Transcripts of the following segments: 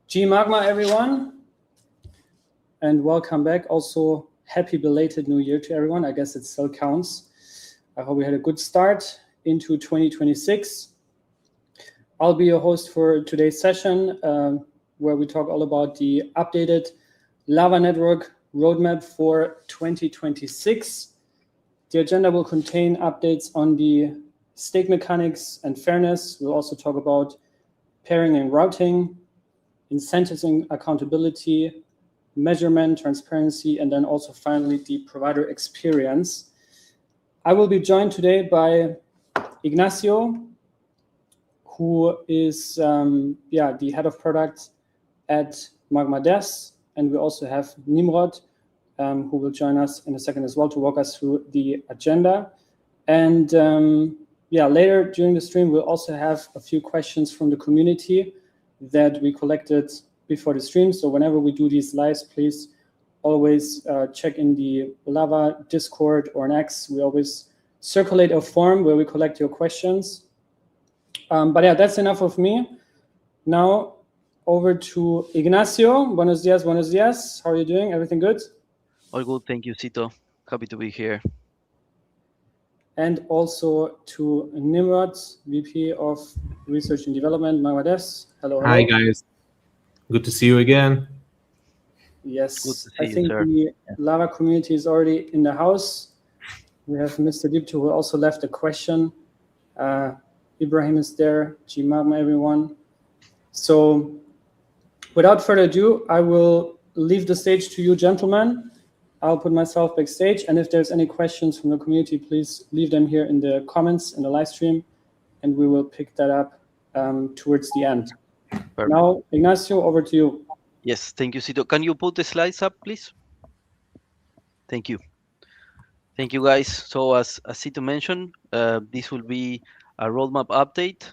G Magma, everyone, and welcome back. Also, happy belated New Year to everyone. I guess it still counts. I hope we had a good start into 2026. I'll be your host for today's session, where we talk all about the updated Lava Network roadmap for 2026. The agenda will contain updates on the stake mechanics and fairness. We'll also talk about pairing and routing, incentives and accountability, measurement, transparency, and then also finally the provider experience. I will be joined today by Ignacio, who is the head of product at Magma Devs, and we also have Nimrod, who will join us in a second as well to walk us through the agenda. And later during the stream, we'll also have a few questions from the community that we collected before the stream. So whenever we do these lives, please always check in the Lava Discord or an X. We always circulate a form where we collect your questions. But yeah, that's enough of me. Now over to Ignacio. Buenos dias, buenos dias. How are you doing? Everything good? All good, thank you, Cito. Happy to be here. And also to Nimrod, VP of Research and Development, Magma Devs. Hello. Hi, guys. Good to see you again. Yes, I think the Lava community is already in the house. We have Mr. Deepto, who also left a question. Ibrahim is there, G Magma, everyone. So without further ado, I will leave the stage to you, gentlemen. I'll put myself backstage, and if there's any questions from the community, please leave them here in the comments in the live stream, and we will pick that up towards the end. Perfect. Now, Ignacio, over to you. Yes, thank you, Cito. Can you put the slides up, please? Thank you. Thank you, guys. So as Cito mentioned, this will be a roadmap update.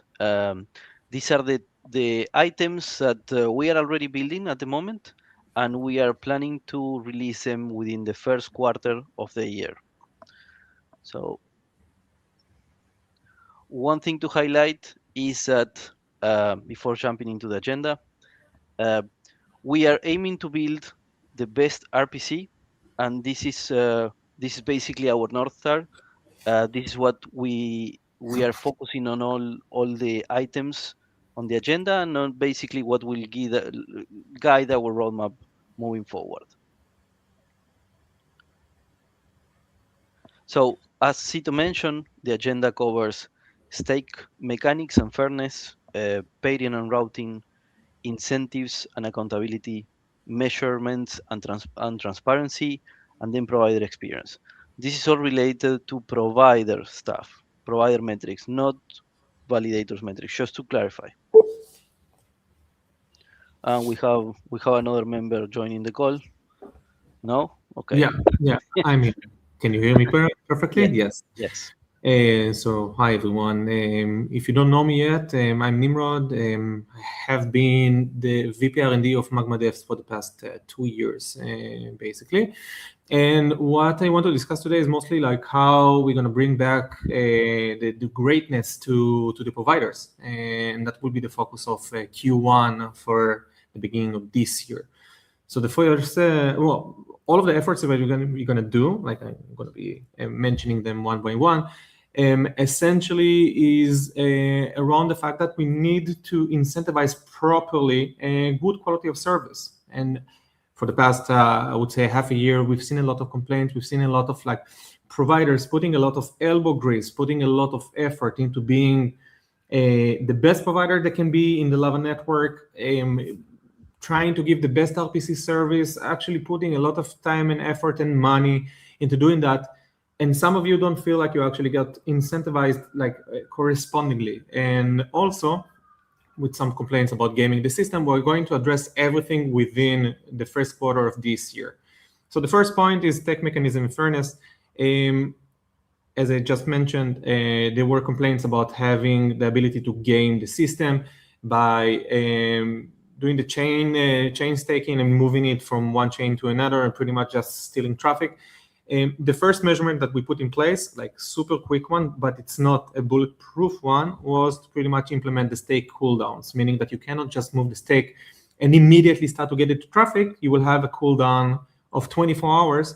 These are the items that we are already building at the moment, and we are planning to release them within the first quarter of the year. So one thing to highlight is that before jumping into the agenda, we are aiming to build the best RPC, and this is basically our Northstar. This is what we are focusing on, all the items on the agenda, and on basically what will guide our roadmap moving forward. So as Cito mentioned, the agenda covers stake mechanics and fairness, pairing and routing, incentives and accountability, measurements and transparency, and then provider experience. This is all related to provider stuff, provider metrics, not validators metrics, just to clarify. And we have another member joining the call. No? Okay. Yeah, I'm here. Can you hear me perfectly? Yes. So hi everyone. If you don't know me yet, I'm Nimrod. I have been the VP R&D of Magma Devs for the past 2 years, basically. And what I want to discuss today is mostly like how we're going to bring back the greatness to the providers, and that will be the focus of Q1 for the beginning of this year. So the first, all of the efforts that we're going to do, like I'm going to be mentioning them one by one, essentially is around the fact that we need to incentivize properly a good quality of service. And for the past, I would say half a year, we've seen a lot of complaints. We've seen a lot of providers putting a lot of elbow grease, putting a lot of effort into being the best provider that can be in the Lava network, trying to give the best RPC service, actually putting a lot of time and effort and money into doing that. And some of you don't feel like you actually got incentivized correspondingly. And also, with some complaints about gaming the system, we're going to address everything within the first quarter of this year. So the first point is tech mechanism and fairness. As I just mentioned, there were complaints about having the ability to game the system by doing the chain staking and moving it from one chain to another and pretty much just stealing traffic. The first measurement that we put in place, like super quick one, but it's not a bulletproof one, was to pretty much implement the stake cooldowns, meaning that you cannot just move the stake and immediately start to get into traffic, you will have a cooldown of 24 hours,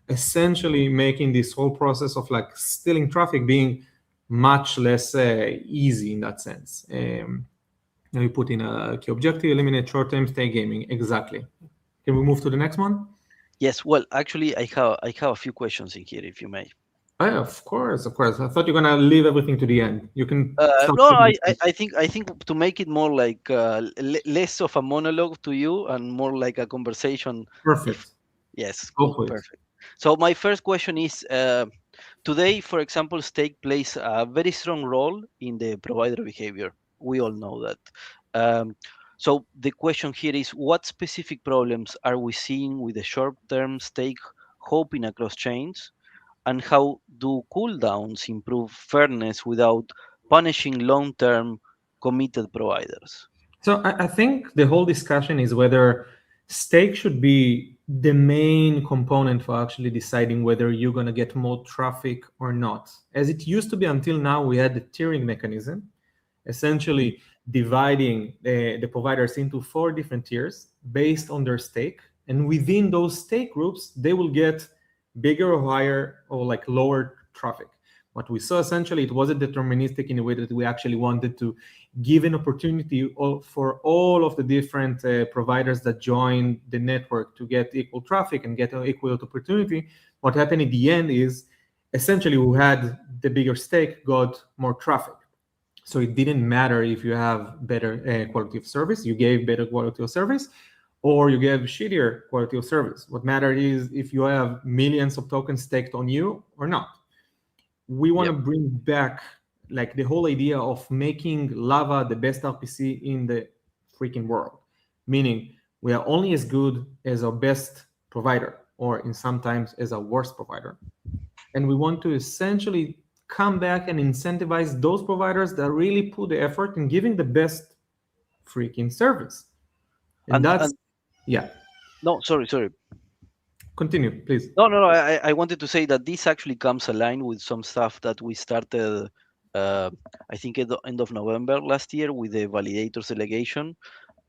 essentially making this whole process of like stealing traffic being much less easy in that sense. Now you put in a key objective, eliminate short-term stay gaming. Exactly. Can we move to the next one? Yes. Well, actually, I have a few questions in here, if you may. Of course, of course. I thought you're gonna leave everything to the end. You can. No, I think to make it more like less of a monologue to you and more like a conversation. Perfect. Yes, Go good, for it. perfect. So my first question is, today, for example, stake plays a very strong role in the provider behavior. We all know that. So the question here is, what specific problems are we seeing with the short-term stake hopping across chains? And how do cooldowns improve fairness without punishing long-term committed providers? So I think the whole discussion is whether stake should be the main component for actually deciding whether you're going to get more traffic or not. As it used to be until now, we had the tiering mechanism, essentially dividing the providers into 4 different tiers based on their stake. And within those stake groups, they will get bigger or higher or like lower traffic. What we saw essentially, it wasn't deterministic in a way that we actually wanted to give an opportunity for all of the different providers that join the network to get equal traffic and get an equal opportunity. What happened at the end is essentially who had the bigger stake got more traffic. So it didn't matter if you have better quality of service, you gave better quality of service, or you gave shittier quality of service. What matters is if you have millions of tokens staked on you or not. We want to bring back like the whole idea of making Lava the best RPC in the freaking world, meaning we are only as good as our best provider, or in sometimes as our worst provider. And we want to essentially come back and incentivize those providers that really put the effort in giving the best freaking service. And that's, yeah. No, sorry. Continue, please. No. I wanted to say that this actually comes aligned with some stuff that we started, I think at the end of November last year with the validators delegation.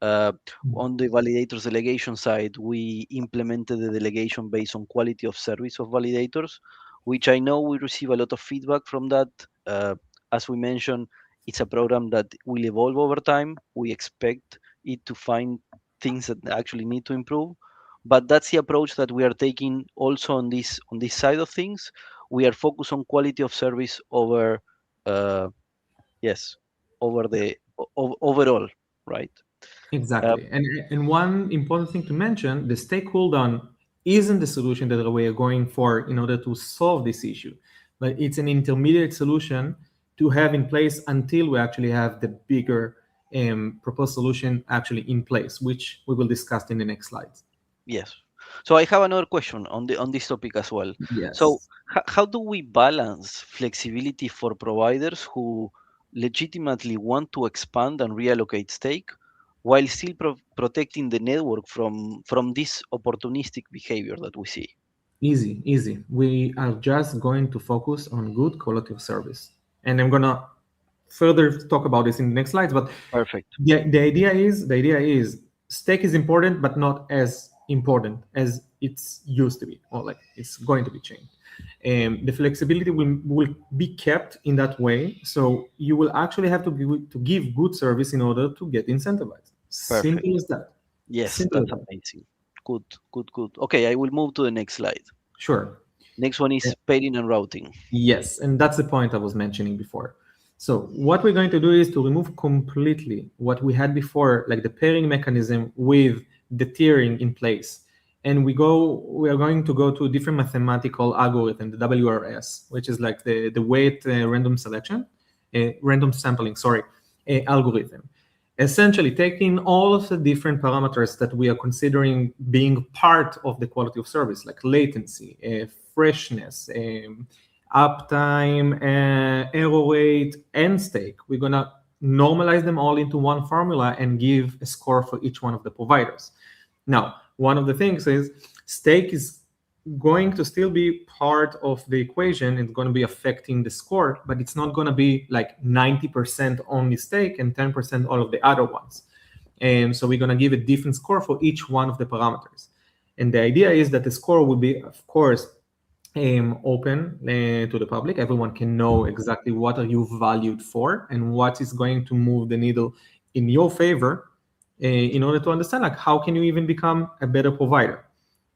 On the validators delegation side, we implemented the delegation based on quality of service of validators, which I know we receive a lot of feedback from that. As we mentioned, it's a program that will evolve over time. We expect it to find things that actually need to improve. But that's the approach that we are taking also on this side of things. We are focused on quality of service over overall, right? Exactly. And one important thing to mention, the stake cooldown isn't the solution that we are going for in order to solve this issue, but it's an intermediate solution to have in place until we actually have the bigger proposed solution actually in place, which we will discuss in the next slides. Yes. So I have another question on this topic as well. Yes. So how do we balance flexibility for providers who legitimately want to expand and reallocate stake while still protecting the network from this opportunistic behavior that we see? Easy. We are just going to focus on good quality of service. And I'm going to further talk about this in the next slides. But perfect. The idea is stake is important, but not as important as it's used to be, or like it's going to be changed. The flexibility will be kept in that way. So you will actually have to give good service in order to get incentivized. Perfect. Simple as that. Yes, that's amazing. Good. Okay, I will move to the next slide. Sure. Next one is pairing and routing. Yes, and that's the point I was mentioning before. So what we're going to do is to remove completely what we had before, like the pairing mechanism with the tiering in place. And we are going to go to a different mathematical algorithm, the WRS, which is like the weight random sampling, algorithm. Essentially taking all of the different parameters that we are considering being part of the quality of service, like latency, freshness, uptime, error rate, and stake. We're going to normalize them all into one formula and give a score for each one of the providers. Now, one of the things is stake is going to still be part of the equation. It's going to be affecting the score, but it's not going to be like 90% only stake and 10% all of the other ones. So we're going to give a different score for each one of the parameters. And the idea is that the score will be, of course, open to the public. Everyone can know exactly what are you valued for and what is going to move the needle in your favor in order to understand like how can you even become a better provider.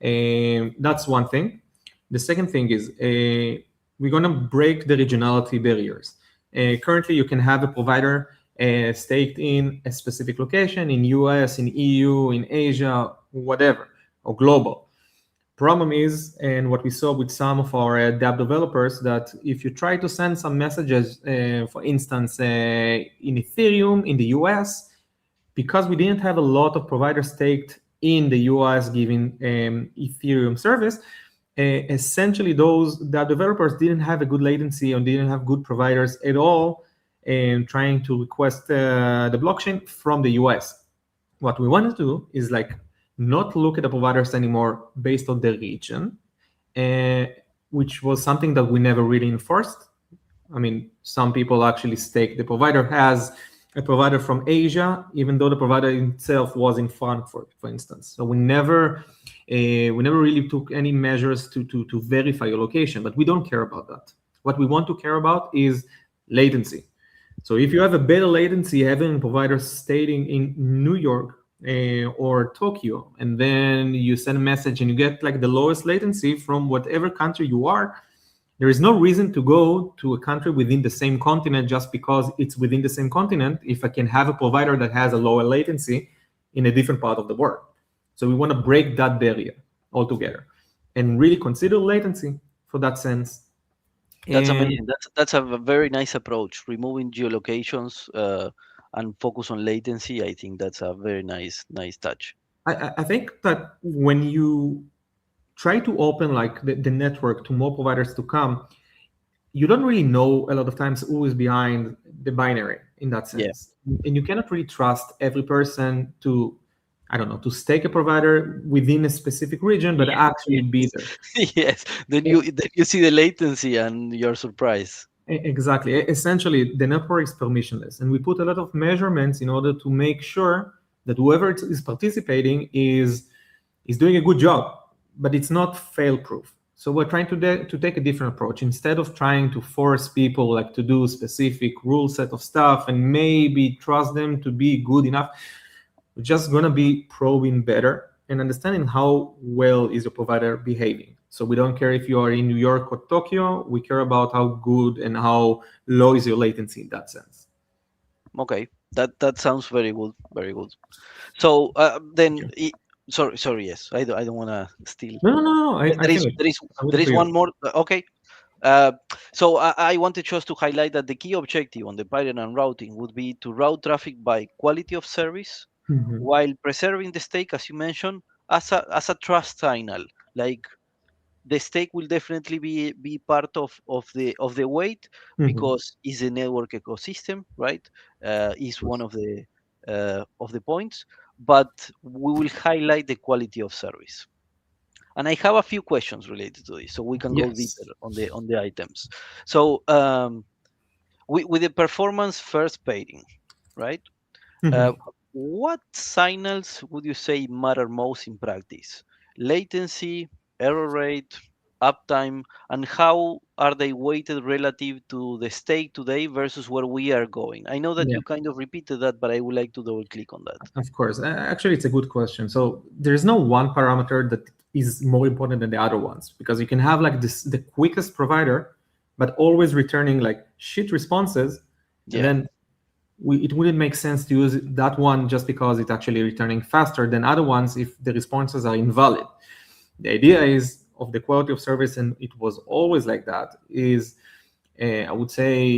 That's one thing. The second thing is we're going to break the regionality barriers. Currently, you can have a provider staked in a specific location in US, in EU, in Asia, whatever, or global. Problem is, and what we saw with some of our dApp developers, that if you try to send some messages, for instance, in Ethereum in the US, because we didn't have a lot of providers staked in the US giving Ethereum service, essentially those dApp developers didn't have a good latency or didn't have good providers at all trying to request the blockchain from the US. What we want to do is like not look at the providers anymore based on the region, which was something that we never really enforced. I mean, some people actually stake the provider has a provider from Asia, even though the provider itself was in Frankfurt, for instance. So we never really took any measures to verify your location, but we don't care about that. What we want to care about is latency. So if you have a better latency, having providers staying in New York or Tokyo, and then you send a message and you get like the lowest latency from whatever country you are, there is no reason to go to a country within the same continent just because it's within the same continent if I can have a provider that has a lower latency in a different part of the world. So we want to break that barrier altogether and really consider latency for that sense. That's amazing. That's a very nice approach. Removing geolocations and focus on latency. I think that's a very nice touch. I think that when you try to open like the network to more providers to come, you don't really know a lot of times who is behind the binary in that sense. Yeah. And you cannot really trust every person to, I don't know, to stake a provider within a specific region, but actually be there. Yes, then you see the latency and you're surprised. Exactly. Essentially, the network is permissionless, and we put a lot of measurements in order to make sure that whoever is participating is doing a good job, but it's not fail-proof. So we're trying to take a different approach. Instead of trying to force people like to do specific rule set of stuff and maybe trust them to be good enough, we're just going to be probing better and understanding how well is your provider behaving. So we don't care if you are in New York or Tokyo. We care about how good and how low is your latency in that sense. Okay, that sounds very good, very good. So then, sorry, yes, I don't want to steal. No. There is one more. Okay. So I wanted just to highlight that the key objective on the pipeline and routing would be to route traffic by quality of service, while preserving the stake, as you mentioned, as a trust signal. Like the stake will definitely be part of the weight because it's a network ecosystem, right? Is one of the points, but we will highlight the quality of service. And I have a few questions related to this, so we can go deeper on the items. So with the performance first pairing, right? What signals would you say matter most in practice? Latency, error rate, uptime, and how are they weighted relative to the stake today versus where we are going? I know that you kind of repeated that, but I would like to double click on that. Of course. Actually, it's a good question. So there's no one parameter that is more important than the other ones, because you can have like the quickest provider, but always returning like shit responses. And then it wouldn't make sense to use that one just because it's actually returning faster than other ones if the responses are invalid. The idea is of the quality of service, and it was always like that, is I would say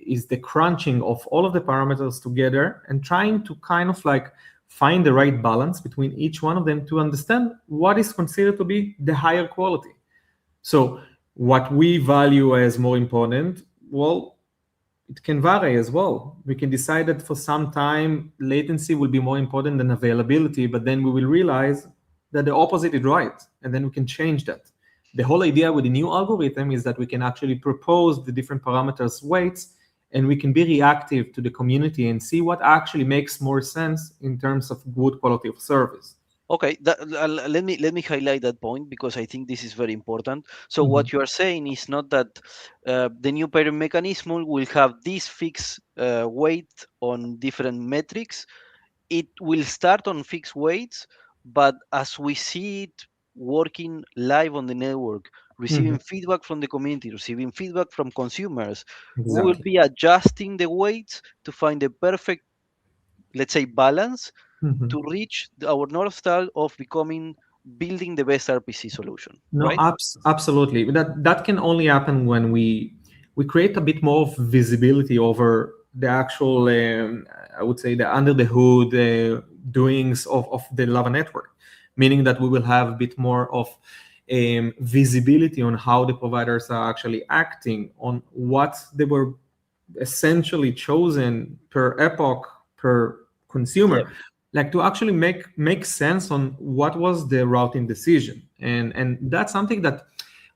is the crunching of all of the parameters together and trying to kind of like find the right balance between each one of them to understand what is considered to be the higher quality. So what we value as more important, well, it can vary as well. We can decide that for some time latency will be more important than availability, but then we will realize that the opposite is right, and then we can change that. The whole idea with the new algorithm is that we can actually propose the different parameters weights and we can be reactive to the community and see what actually makes more sense in terms of good quality of service. Okay, let me highlight that point because I think this is very important. So what you are saying is not that the new pairing mechanism will have this fixed weight on different metrics. It will start on fixed weights, but as we see it working live on the network, receiving feedback from the community, receiving feedback from consumers, we will Exactly. be adjusting the weights to find the perfect, let's say, balance to reach our North Star of building the best RPC solution, No, right? absolutely. That can only happen when we create a bit more of visibility over the actual, I would say, the under the hood doings of the Lava network, meaning that we will have a bit more of visibility on how the providers are actually acting on what they were essentially chosen per epoch, per consumer. Yeah. Like to actually make sense on what was the routing decision, and that's something that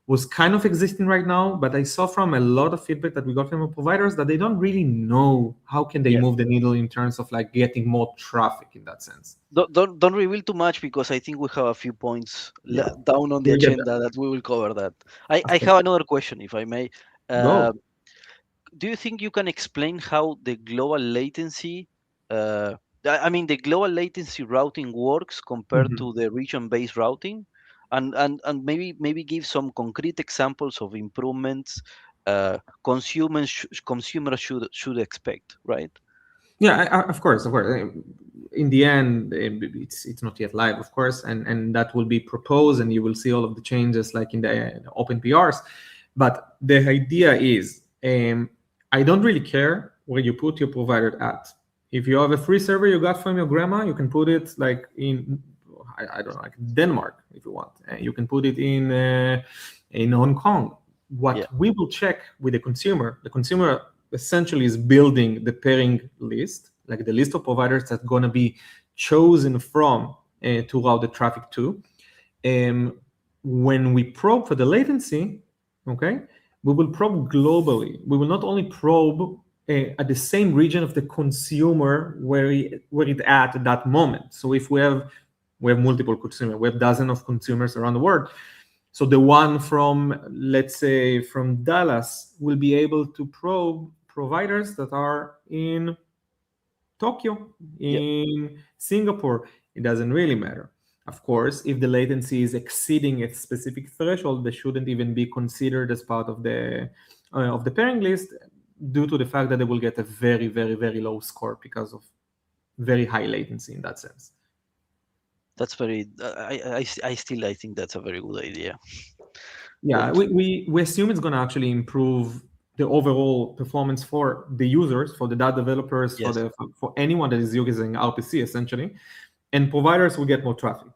was kind of existing right now, but I saw from a lot of feedback that we got from our providers that they don't really know how can they Yeah. move the needle in terms of like getting more traffic in that sense. Don't reveal too much because I think we have a few points Yeah, down on the we'll get there. agenda that we will cover that. I Of course. have another question, if I may. Go. Do you think you can explain how the global latency, uh, the global latency routing works compared Mhm. to the region-based routing, and maybe give some concrete examples of improvements consumers should expect, right? Yeah, of course, of course. In the end, it's not yet live, of course, and that will be proposed, and you will see all of the changes like in the open PRs. But the idea is, I don't really care where you put your provider at. If you have a free server you got from your grandma, you can put it like in, I don't know, like Denmark if you want. You can put it in Hong Kong. What Yeah. we will check with the consumer essentially is building the pairing list, like the list of providers that's going to be chosen from to route the traffic to. When we probe for the latency, okay, we will probe globally. We will not only probe at the same region of the consumer where it at that moment. So if we have multiple consumers, we have dozens of consumers around the world. So the one from, let's say, from Dallas will be able to probe providers that are in Tokyo, in Singapore. It doesn't really matter. Of course, if the latency is exceeding a specific threshold, they shouldn't even be considered as part of the pairing list, due to the fact that they will get a very, very, very low score because of very high latency in that sense. That's very. I think that's a very good idea. Yeah, Don't- we assume it's going to actually improve the overall performance for the users, for the data developers, Yes. for anyone that is using RPC essentially, and providers will get more traffic.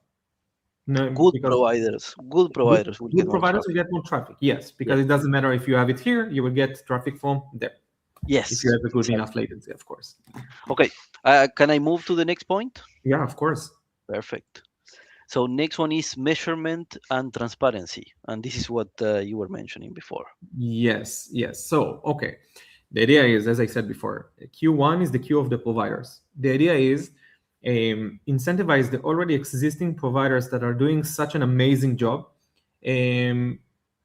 No, Good because providers. Good providers will get good more providers will traffic. get more traffic. Yes, because Yeah. it doesn't matter if you have it here, you will get traffic from there. If you Yes. have a good Exactly. enough latency, of course. Okay. Can I move to the next point? Yeah, of course. Perfect. So next one is measurement and transparency, and this is what you were mentioning before. Yes, yes. So, okay. The idea is, as I said before, Q1 is the queue of the providers. The idea is incentivize the already existing providers that are doing such an amazing job.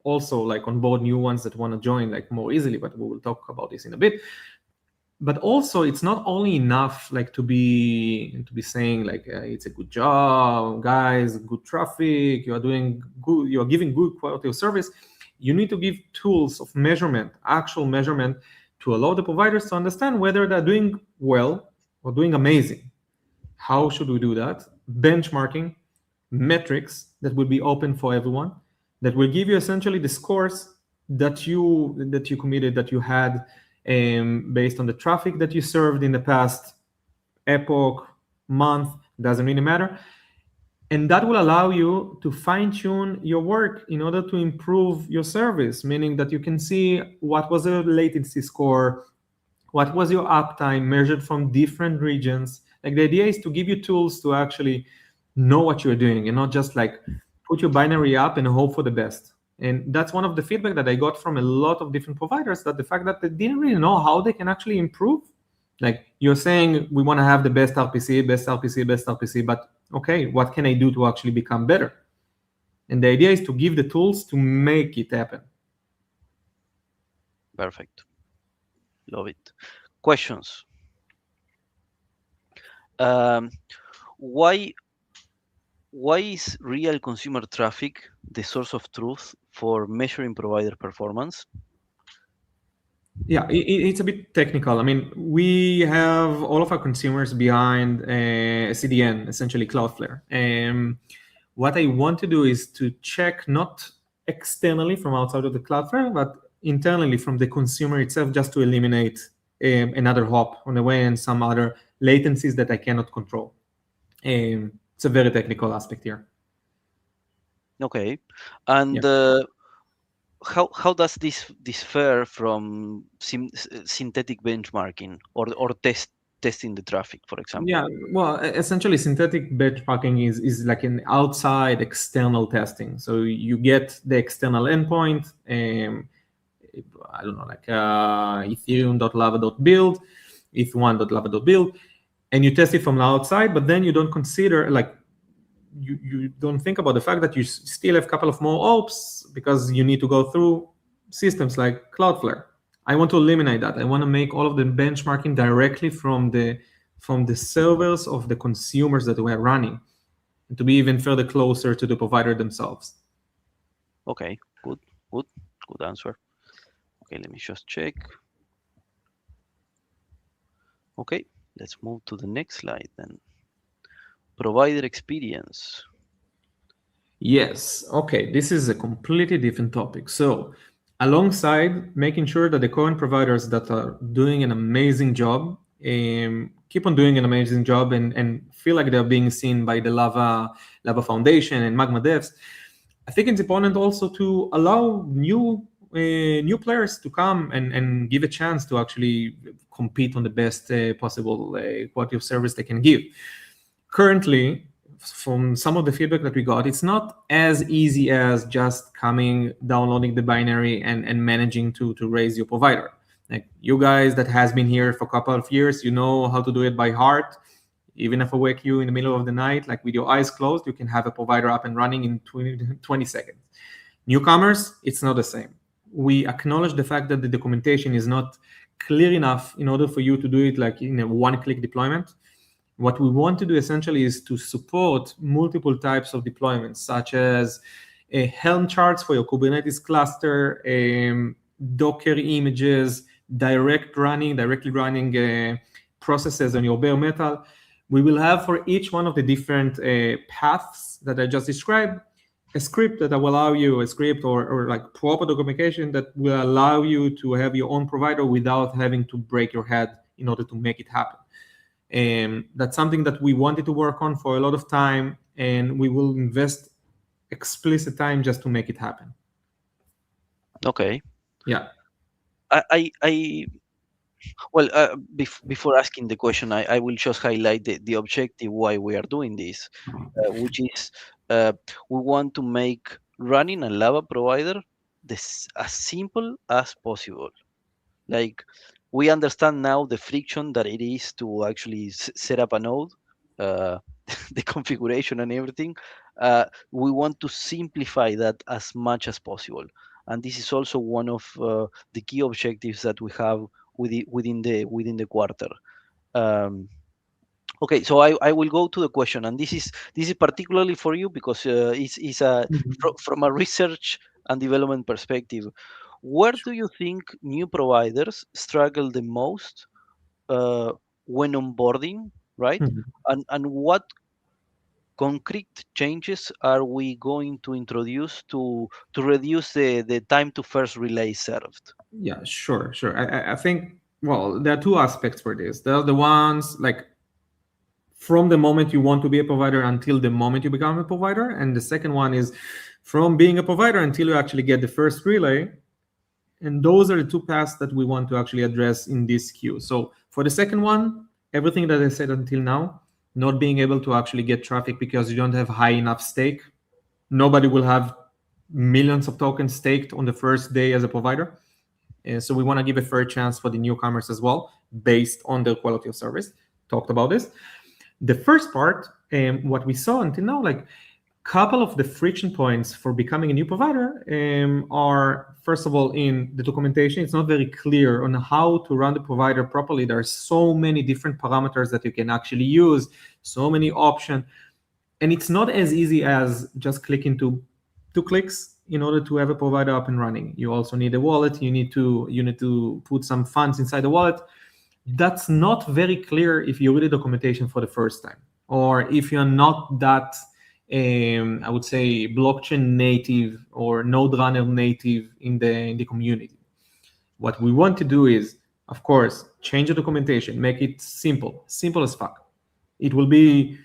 Also, like onboard new ones that want to join like more easily, but we will talk about this in a bit. But also, it's not only enough like to be saying like it's a good job, guys, good traffic, you are doing good, you are giving good quality of service. You need to give tools of measurement, actual measurement, to allow the providers to understand whether they're doing well or doing amazing. How should we do that? Benchmarking, metrics that will be open for everyone, that will give you essentially the scores that you committed, that you had, based on the traffic that you served in the past epoch, month, doesn't really matter. And that will allow you to fine-tune your work in order to improve your service, meaning that you can see what was the latency score, what was your uptime measured from different regions. Like the idea is to give you tools to actually know what you're doing and not just like put your binary up and hope for the best. And that's one of the feedback that I got from a lot of different providers, that the fact that they didn't really know how they can actually improve. Like, you're saying we want to have the best RPC, best RPC, best RPC, but okay, what can I do to actually become better? And the idea is to give the tools to make it happen. Perfect. Love it. Questions? Why is real consumer traffic the source of truth for measuring provider performance? Yeah, it's a bit technical. I mean, we have all of our consumers behind CDN, essentially Cloudflare. What I want to do is to check not externally from outside of the Cloudflare, but internally from the consumer itself, just to eliminate another hop on the way and some other latencies that I cannot control. It's a very technical aspect here. Okay, and how does this differ from synthetic benchmarking or testing the traffic, for example? Yeah, well, essentially synthetic benchmarking is like an outside external testing. So you get the external endpoint, I don't know, like ethereum.lava.build, eth1.lava.build, and you test it from the outside, but then you don't consider, like, you don't think about the fact that you still have a couple of more ops because you need to go through systems like Cloudflare. I want to eliminate that. I want to make all of the benchmarking directly from the servers of the consumers that we're running, and to be even further closer to the provider themselves. Okay, good answer. Okay, let me just check. Okay, let's move to the next slide then. Provider experience. Yes, okay, this is a completely different topic. So alongside making sure that the current providers that are doing an amazing job keep on doing an amazing job and feel like they're being seen by the Lava Foundation and Magma devs, I think it's important also to allow new players to come and give a chance to actually compete on the best possible quality of service they can give. Currently, from some of the feedback that we got, it's not as easy as just coming, downloading the binary and managing to raise your provider. Like, you guys that has been here for a couple of years, you know how to do it by heart. Even if I wake you in the middle of the night, like with your eyes closed, you can have a provider up and running in 20 seconds. Newcomers, it's not the same. We acknowledge the fact that the documentation is not clear enough in order for you to do it like in a one-click deployment. What we want to do essentially is to support multiple types of deployments, such as Helm charts for your Kubernetes cluster, Docker images, directly running processes on your bare metal. We will have for each one of the different paths that I just described, a script that will allow you, a script or like proper documentation that will allow you to have your own provider without having to break your head in order to make it happen. That's something that we wanted to work on for a lot of time, and we will invest explicit time just to make it happen. Okay. Yeah. Before asking the question, I will just highlight the objective why we are doing this, which is we want to make running a Lava provider as simple as possible. Like, we understand now the friction that it is to actually set up a node, the configuration and everything. We want to simplify that as much as possible. And this is also one of the key objectives that we have within the quarter. Okay, so I will go to the question, and this is particularly for you because it's from a research and development perspective. Where do you think new providers struggle the most when onboarding, right? And what concrete changes are we going to introduce to reduce the time to first relay served? Yeah, sure. I think, well, there are two aspects for this. There are the ones like from the moment you want to be a provider until the moment you become a provider. And the second one is from being a provider until you actually get the first relay. And those are the two paths that we want to actually address in this queue. So for the second one, everything that I said until now, not being able to actually get traffic because you don't have high enough stake, nobody will have millions of tokens staked on the first day as a provider. So we want to give a fair chance for the newcomers as well, based on their quality of service. Talked about this. The first part, what we saw until now, like couple of the friction points for becoming a new provider are, first of all, in the documentation. It's not very clear on how to run the provider properly. There are so many different parameters that you can actually use, so many options, and it's not as easy as just clicking two clicks in order to have a provider up and running. You also need a wallet. You need to put some funds inside the wallet. That's not very clear if you read the documentation for the first time, or if you're not that I would say blockchain native or node runner native in the community. What we want to do is, of course, change the documentation, make it simple as fuck. It will be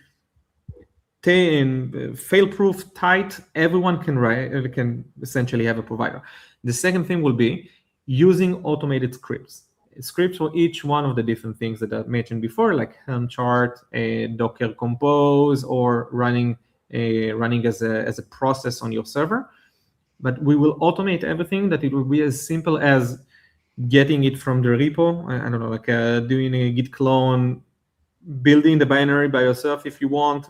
fail-proof, tight. Everyone can essentially have a provider. The second thing will be using automated scripts for each one of the different things that I mentioned before, like Helm chart, Docker Compose, or running as a process on your server. But we will automate everything, that it will be as simple as getting it from the repo. I don't know, like doing a git clone, building the binary by yourself if you want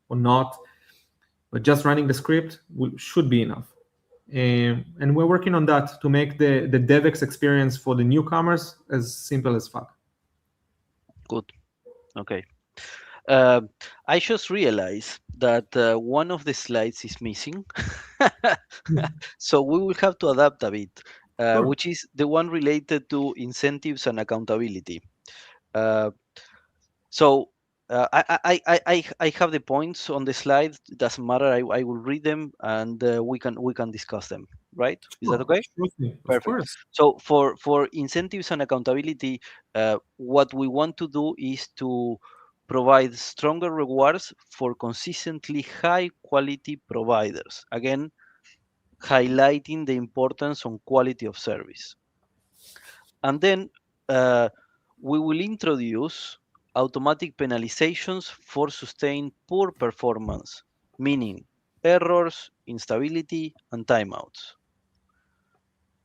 or not, but just running the script should be enough. And we're working on that to make the DevX experience for the newcomers as simple as fuck. Good. Okay. I just realized that one of the slides is missing. So we will have to adapt a bit, Sure. which is the one related to incentives and accountability. So I have the points on the slide. It doesn't matter. I will read them, and we can discuss them. Right? Is that okay? Absolutely. Of Perfect. course. So for incentives and accountability, what we want to do is to provide stronger rewards for consistently high quality providers. Again, highlighting the importance on quality of service. And then we will introduce automatic penalizations for sustained poor performance, meaning errors, instability, and timeouts.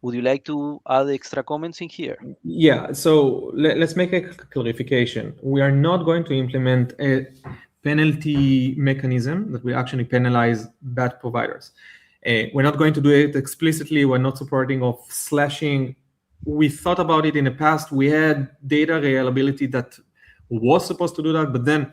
Would you like to add extra comments in here? Yeah, so let's make a clarification. We are not going to implement a penalty mechanism that we actually penalize bad providers. We're not going to do it explicitly. We're not supporting of slashing. We thought about it in the past. We had data reliability that was supposed to do that, but then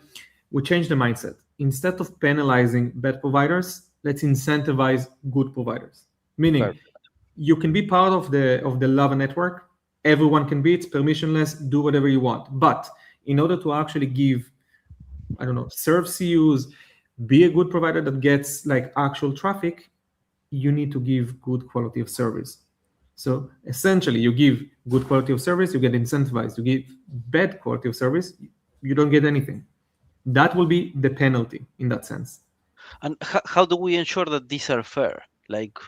we changed the mindset. Instead of penalizing bad providers, let's incentivize good providers. Meaning, Perfect. you can be part of the Lava network. Everyone can be. It's permissionless. Do whatever you want. But in order to actually give, I don't know, serve CUs, be a good provider that gets like actual traffic, you need to give good quality of service. So essentially, you give good quality of service, you get incentivized. You give bad quality of service, you don't get anything. That will be the penalty in that sense. And how do we ensure that these are fair? Like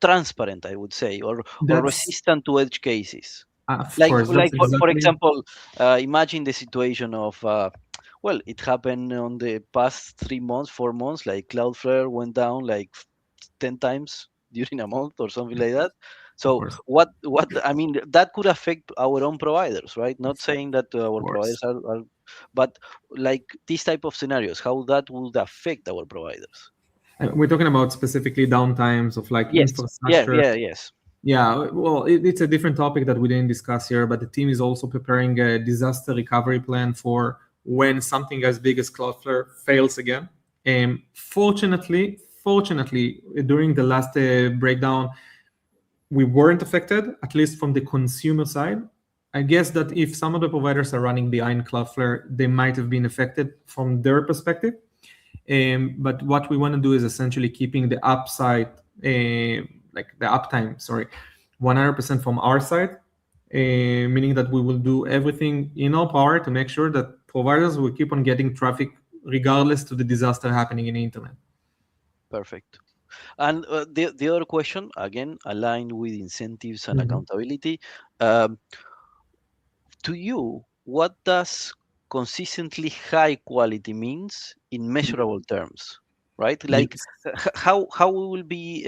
transparent, I would say, or resistant to edge cases. Of course, for example, imagine the situation of well, it happened on the past 3 months, 4 months. Like Cloudflare went down like 10 times during a month or something like that. So what I mean, that could affect our own providers, right? Not saying that our providers are, but like these type of scenarios, how that would affect our providers. We're talking about specifically downtimes of like infrastructure. Yes. Yeah, well, it's a different topic that we didn't discuss here, but the team is also preparing a disaster recovery plan for when something as big as Cloudflare fails again. Fortunately, during the last breakdown, we weren't affected, at least from the consumer side. I guess that if some of the providers are running behind Cloudflare, they might have been affected from their perspective. But what we want to do is essentially keeping the upside, like the uptime, 100% from our side, meaning that we will do everything in our power to make sure that providers will keep on getting traffic regardless to the disaster happening in the internet. Perfect. And the other question, again, aligned with incentives and accountability. To you, what does consistently high quality means in measurable terms? right? Like Yes. how we will be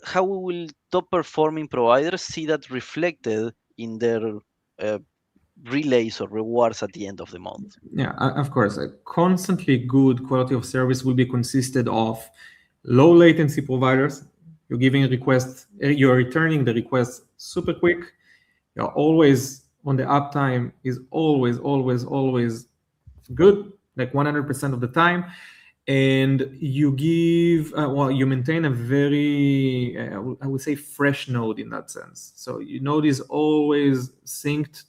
how will top performing providers see that reflected in their uh, relays or rewards at the end of the month? Yeah, of course. A constantly good quality of service will be consisted of low latency providers. You're giving a request, you're returning the request super quick. You're always on the uptime is always good, like 100% of the time. And you give, you maintain a very, I would say, fresh node in that sense. So your node is always synced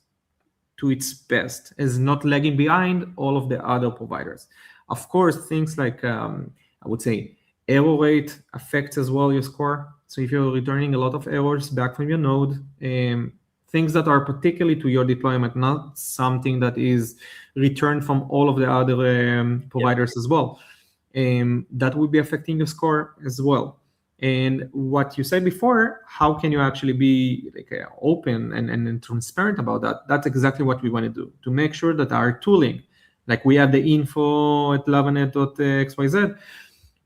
to its best, is not lagging behind all of the other providers. Of course, things like I would say error rate affects as well your score. So if you're returning a lot of errors back from your node, things that are particularly to your deployment, not something that is returned from all of the other providers as well, that will be affecting your score as well. And what you said before, how can you actually be like open and transparent about that? That's exactly what we want to do, to make sure that our tooling, like we have the info at lavanet.xyz,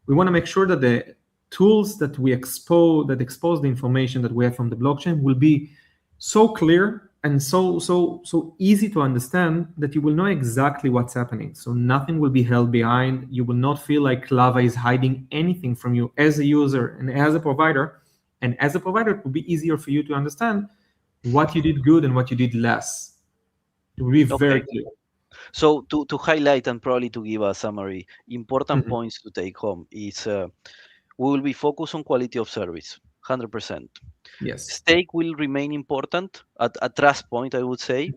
we want to make sure that the tools that we expose the information that we have from the blockchain will be so clear and so easy to understand that you will know exactly what's happening. So nothing will be held behind. You will not feel like Lava is hiding anything from you as a user and as a provider. And as a provider, it will be easier for you to understand what you did good and what you did less. It will be very Okay. clear. So to highlight and probably to give a summary, important Mhm. points to take home is we will be focused on quality of service, 100%. Yes. Stake will remain important at a trust point, I would say,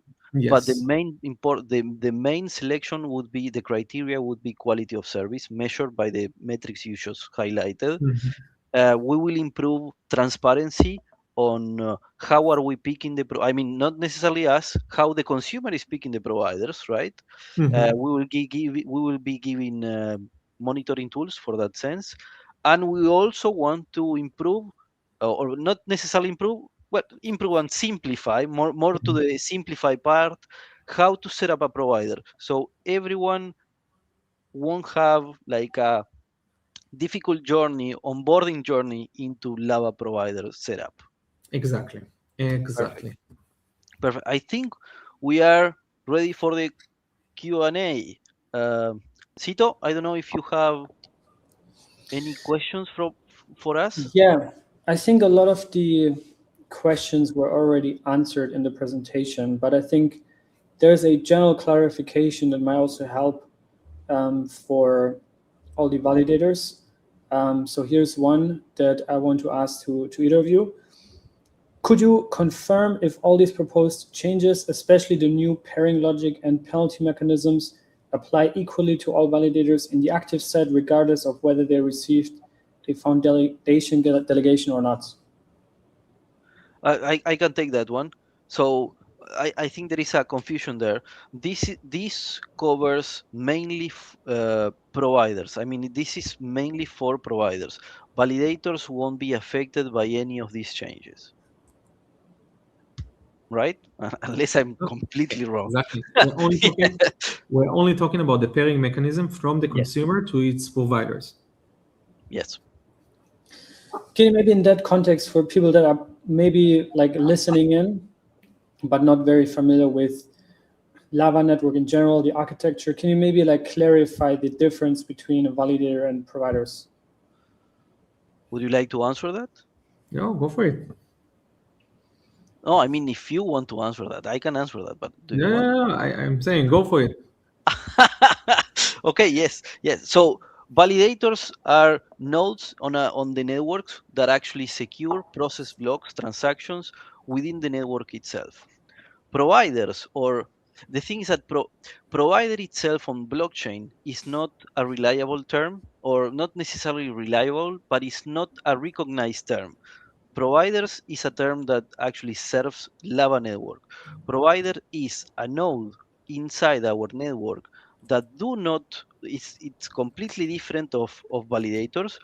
but Yes. the main selection would be the criteria would be quality of service measured by the metrics you just highlighted. Mhm. We will improve transparency on how are we picking I mean, not necessarily us, how the consumer is picking the providers, right? Mhm. We will be giving monitoring tools for that sense, and we also want to improve, or not necessarily improve, but improve and simplify more to Mhm. the simplify part, how to set up a provider, so everyone won't have like a difficult journey, onboarding journey into Lava provider setup. Exactly. Perfect. Exactly. Perfect. I think we are ready for the Q&A. Cito, I don't know if you have any questions for us. Yeah, I think a lot of the questions were already answered in the presentation, but I think there's a general clarification that might also help for all the validators. So here's one that I want to ask to either of you. Could you confirm if all these proposed changes, especially the new pairing logic and penalty mechanisms, apply equally to all validators in the active set, regardless of whether they received a foundation delegation or not? I can take that one. So I think there is a confusion there. This covers mainly providers. I mean, this is mainly for providers. Validators won't be affected by any of these changes, right? Unless I'm No, completely wrong. exactly. We're only talking about the pairing mechanism from the Yes. consumer to its providers. Yes. Okay, maybe in that context, for people that are maybe like listening in, but not very familiar with Lava Network in general, the architecture, can you maybe like clarify the difference between a validator and providers? Would you like to answer that? No, go for it. No, I mean, if you want to answer that, I can answer that. But do you No, want? no, no, I'm saying go for it. Okay, yes, yes. So validators are nodes on the networks that actually secure, process blocks, transactions within the network itself. Providers, or the thing is that provider itself on blockchain is not a reliable term, or not necessarily reliable, but it's not a recognized term. Providers is a term that actually serves Lava network. Provider is a node inside our network that do not, it's completely different of validators.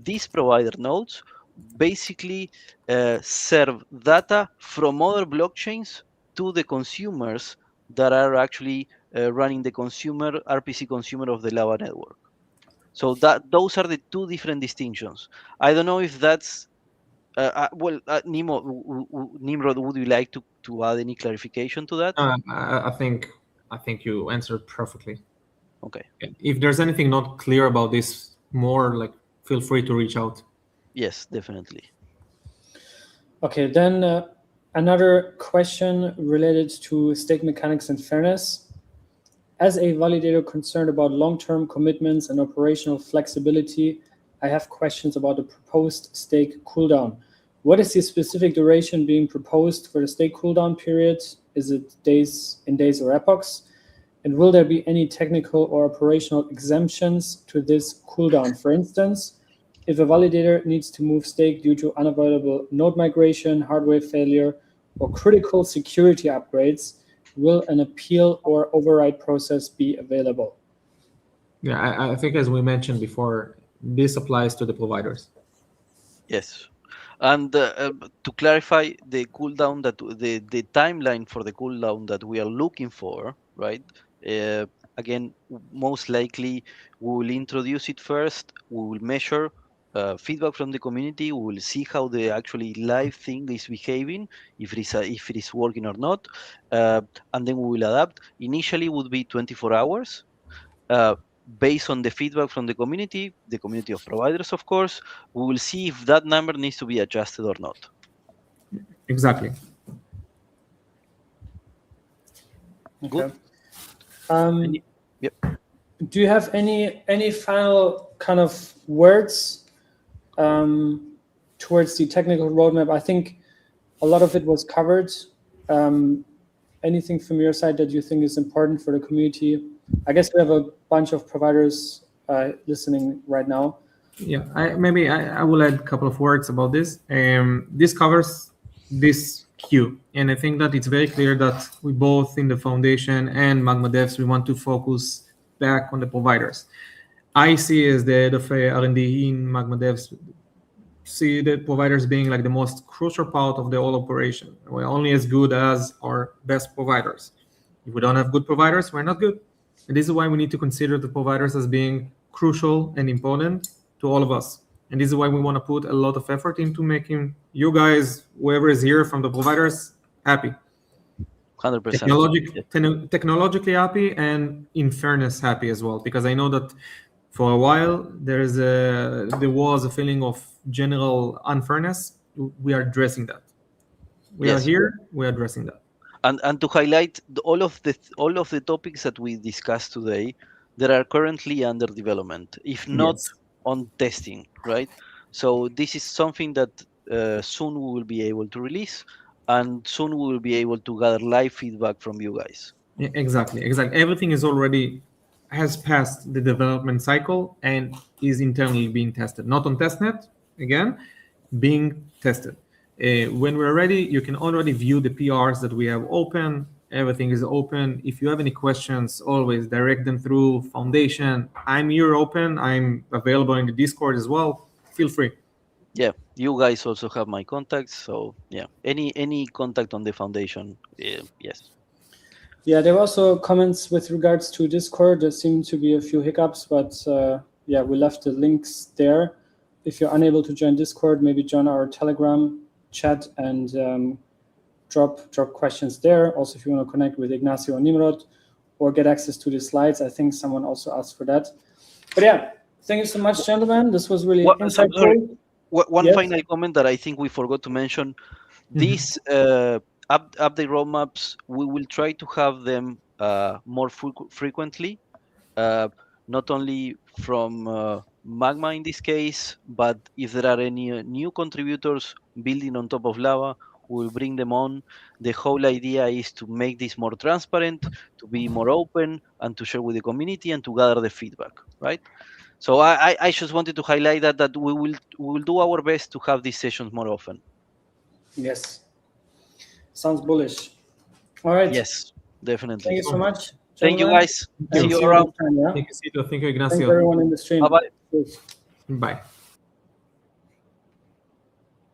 These provider nodes basically serve data from other blockchains to the consumers that are actually running the consumer RPC consumer of the Lava network. So those are the two different distinctions. I don't know if that's Nimrod, would you like to add any clarification to that? I think you answered perfectly. Okay. If there's anything not clear about this, more feel free to reach out. Yes, definitely. Okay, then another question related to stake mechanics and fairness. As a validator concerned about long-term commitments and operational flexibility, I have questions about the proposed stake cooldown. What is the specific duration being proposed for the stake cooldown period? Is it days or epochs? And will there be any technical or operational exemptions to this cooldown? For instance, if a validator needs to move stake due to unavoidable node migration, hardware failure, or critical security upgrades, will an appeal or override process be available? Yeah, I think as we mentioned before, this applies to the providers. Yes. And to clarify, the cooldown that the timeline for the cooldown that we are looking for, right? Again, most likely we will introduce it first. We will measure feedback from the community. We will see how the actually live thing is behaving, if it is working or not, and then we will adapt. Initially, would be 24 hours. Based on the feedback from the community of providers, of course, we will see if that number needs to be adjusted or not. Exactly. Okay. Good. Yep. Do you have any final kind of words towards the technical roadmap? I think a lot of it was covered. Anything from your side that you think is important for the community? I guess we have a bunch of providers listening right now. Yeah, I will add a couple of words about this. This covers this queue, and I think that it's very clear that we both in the foundation and Magma Devs, we want to focus back on the providers. I see as the head of R&D in Magma Devs, see the providers being like the most crucial part of the whole operation. We're only as good as our best providers. If we don't have good providers, we're not good. And this is why we need to consider the providers as being crucial and important to all of us. And this is why we want to put a lot of effort into making you guys, whoever is here from the providers, happy. 100%. Technologically happy, and in fairness happy as well. Because I know that for a while there was a feeling of general unfairness. We are addressing that. We are here. We are addressing that. And to highlight all of the topics that we discussed today, that are currently under development, if not on testing, right? So this is something that soon we will be able to release, and soon we will be able to gather live feedback from you guys. Yeah, exactly. Everything has passed the development cycle and is internally being tested, not on testnet, again, being tested. When we're ready, you can already view the PRs that we have open. Everything is open. If you have any questions, always direct them through Foundation. I'm here open. I'm available in the Discord as well. Feel free. Yeah, you guys also have my contacts. So yeah, any contact on the Foundation, yes. Yeah, there were also comments with regards to Discord. There seemed to be a few hiccups, but yeah, we left the links there. If you're unable to join Discord, maybe join our Telegram chat and drop questions there. Also, if you want to connect with Ignacio or Nimrod or get access to the slides, I think someone also asked for that. But yeah, thank you so much, gentlemen. This was really insightful. One final comment that I think we forgot to mention. These update roadmaps, we will try to have them more frequently, not only from Magma in this case, but if there are any new contributors building on top of Lava, we will bring them on. The whole idea is to make this more transparent, to be more open, and to share with the community and to gather the feedback, right? So I just wanted to highlight that we will do our best to have these sessions more often. Yes. Sounds bullish. All right. Yes, definitely. Thank you so much. Thank you, guys. See you around. Thank you, Ignacio. Thank you, everyone in the stream. Bye-bye. Bye.